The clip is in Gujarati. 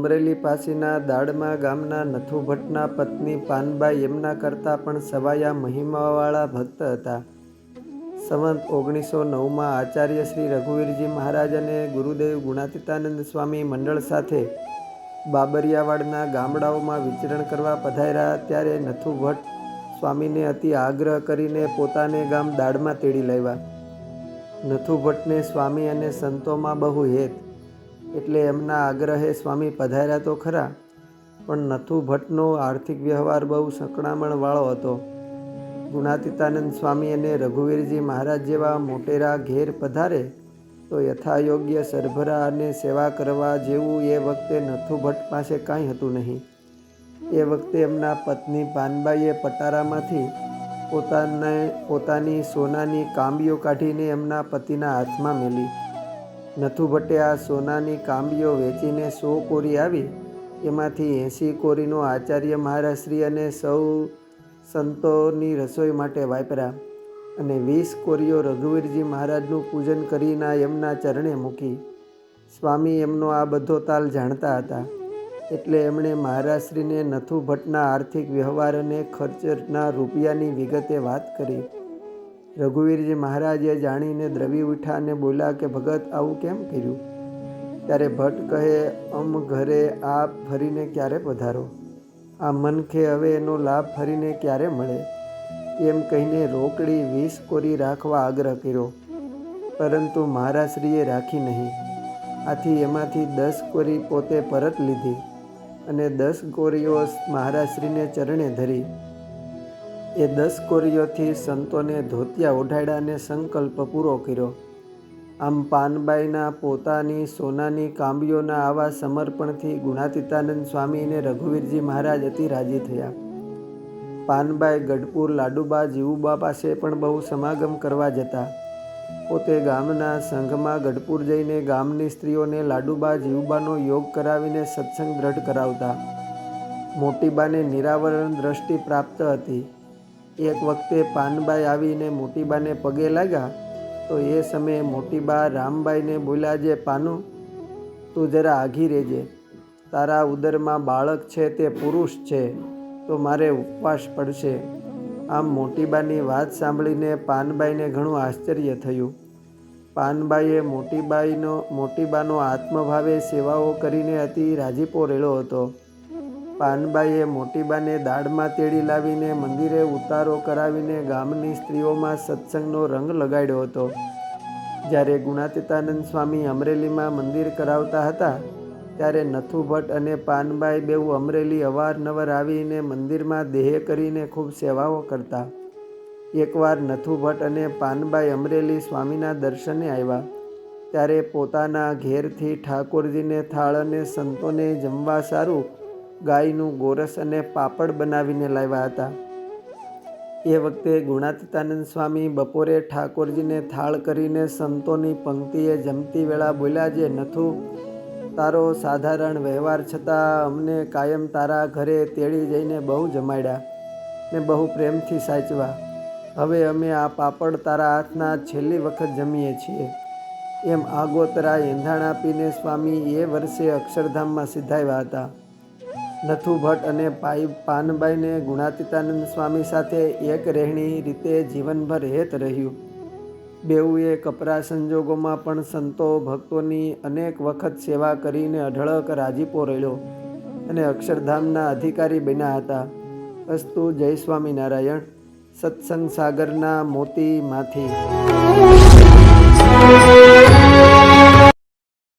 અમરેલી પાસેના દાડમા ગામના નથુ ભટ્ટના પત્ની પાનબાઈ એમના કરતાં પણ સવાયા મહિમાવાળા ભક્ત હતા. સંવત 1909માં આચાર્ય શ્રી રઘુવીરજી મહારાજ અને ગુરુદેવ ગુણાતીતાનંદ સ્વામી મંડળ સાથે બાબરિયાવાડના ગામડાઓમાં વિચરણ કરવા પધાર્યા ત્યારે નથુ ભટ્ટ સ્વામીને અતિ આગ્રહ કરીને પોતાને ગામ દાડમાં તેડી લાવ્યા. નથુ ભટ્ટને સ્વામી અને સંતોમાં બહુ હેત, એટલે એમના આગ્રહે સ્વામી પધાર્યા તો ખરા, પણ નથુ ભટ્ટનો આર્થિક વ્યવહાર બહુ સંકળામણવાળો હતો. ગુણાતીતાનંદ સ્વામી અને રઘુવીરજી મહારાજ જેવા મોટેરા ઘેર પધારે તો યથાયોગ્ય સરભરા અને સેવા કરવા જેવું એ વખતે નથુ ભટ્ટ પાસે કાંઈ હતું નહીં. એ વખતે એમના પત્ની પાનબાઈએ પટારામાંથી પોતાની સોનાની કાંબીઓ કાઢીને એમના પતિના હાથમાં મેલી. નથુ ભટ્ટે આ સોનાની કાંબીઓ વેચીને 100 કોરી આવી, એમાંથી 80 કોરીનો આચાર્ય મહારાજશ્રી અને સૌ સંતોની રસોઈ માટે વાપર્યા અને 20 કોરીઓ રઘુવીરજી મહારાજનું પૂજન કરીને એમના ચરણે મૂકી. સ્વામી એમનો આ બધો તાલ જાણતા હતા, એટલે એમણે મહારાજશ્રીને નથુ ભટ્ટના આર્થિક વ્યવહાર અને ખર્ચના રૂપિયાની વિગતે વાત કરી. રઘુવીરજી મહારાજે જાણીને દ્રવી ઉઠ્યા અને બોલ્યા કે ભગત આવું કેમ કર્યું? ત્યારે ભટ્ટ કહે, ઘરે આપ ફરીને ક્યારે પધારો? આ મનખે હવે એનો લાભ ફરીને ક્યારે મળે? એમ કહીને રોકડી 20 કોરી રાખવા આગ્રહ કર્યો, પરંતુ મહારાજશ્રીએ રાખી નહીં. આથી એમાંથી 10 કોરી પોતે પરત લીધી અને 10 કોરીઓ મહારાજશ્રીને ચરણે ધરી. એ 10 કોરીઓથી સંતોને ધોતિયા ઓઢાડ્યા અને સંકલ્પ પૂરો કર્યો. આમ પાનબાઈના પોતાની સોનાની કાંબીઓના આવા સમર્પણથી ગુણાતીતાનંદ સ્વામી અને રઘુવીરજી મહારાજ અતિ રાજી થયા. પાનબાઈ ગઢપુર લાડુબા જીવુબા પાસે પણ બહુ સમાગમ કરવા જતા. પોતે ગામના સંઘમાં ગઢપુર જઈને ગામની સ્ત્રીઓને લાડુબા જીવુબાનો યોગ કરાવીને સત્સંગ દ્રઢ કરાવતા. મોટીબાને નિરાવરણ દ્રષ્ટિ પ્રાપ્ત હતી. એક વખતે પાનબાઈ આવીને મોટીબાને પગે લાગ્યા તો એ સમયે મોટીબા રામબાઈને બોલ્યા, જે પાનું, તું જરા આઘી રહેજે, તારા ઉદરમાં બાળક છે તે પુરુષ છે તો મારે ઉપવાસ પડશે. આમ મોટીબાની વાત સાંભળીને પાનબાઈને ઘણું આશ્ચર્ય થયું. પાનબાઈએ મોટીબાનો આત્મભાવે સેવાઓ કરીને અતિ રાજીપો રેડ્યો હતો. પાનબાઈએ મોટીબાને દાડમાં તેડી લાવીને મંદિરે ઉતારો કરાવીને ગામની સ્ત્રીઓમાં સત્સંગનો રંગ લગાડ્યો હતો. જ્યારે ગુણાતીતાનંદ સ્વામી અમરેલીમાં મંદિર કરાવતા હતા ત્યારે નથુ ભટ્ટ અને પાનબાઈ બેઉ અમરેલી અવારનવાર આવીને મંદિરમાં દેહ કરીને ખૂબ સેવાઓ કરતા. એકવાર નથુ ભટ્ટ અને પાનબાઈ અમરેલી સ્વામીના દર્શને આવ્યા ત્યારે પોતાના ઘેરથી ઠાકોરજીને થાળ અને સંતોને જમવા સારું ગાયનું ગોરસ અને પાપડ બનાવીને લાવ્યા હતા. એ વખતે ગુણાતીતાનંદ સ્વામી બપોરે ઠાકોરજીને થાળ કરીને સંતોની પંક્તિએ જમતી વેળા બોલ્યા, જે નથુ, તારો સાધારણ વ્યવહાર છતાં અમને કાયમ તારા ઘરે તેડી જઈને બહુ જમાડ્યા ને બહુ પ્રેમથી સાચવા. હવે અમે આ પાપડ તારા હાથના છેલ્લી વખત જમીએ છીએ. એમ આગોતરા એંધાણ આપીને સ્વામી એ વર્ષે અક્ષરધામમાં સિધાવ્યા હતા. નથુ ભટ્ટ અને પાનબાઈને ગુણાતીતાનંદ સ્વામી સાથે એક રહેણી રીતે જીવનભર હેત રહ્યું. બેઉએ કપરા સંજોગોમાં પણ સંતો ભક્તોની અનેક વખત સેવા કરીને અઢળક રાજીપો રેડ્યો અને અક્ષરધામના અધિકારી બન્યા હતા. અસ્તુ. જય સ્વામિનારાયણ. સત્સંગ સાગરના મોતીમાંથી.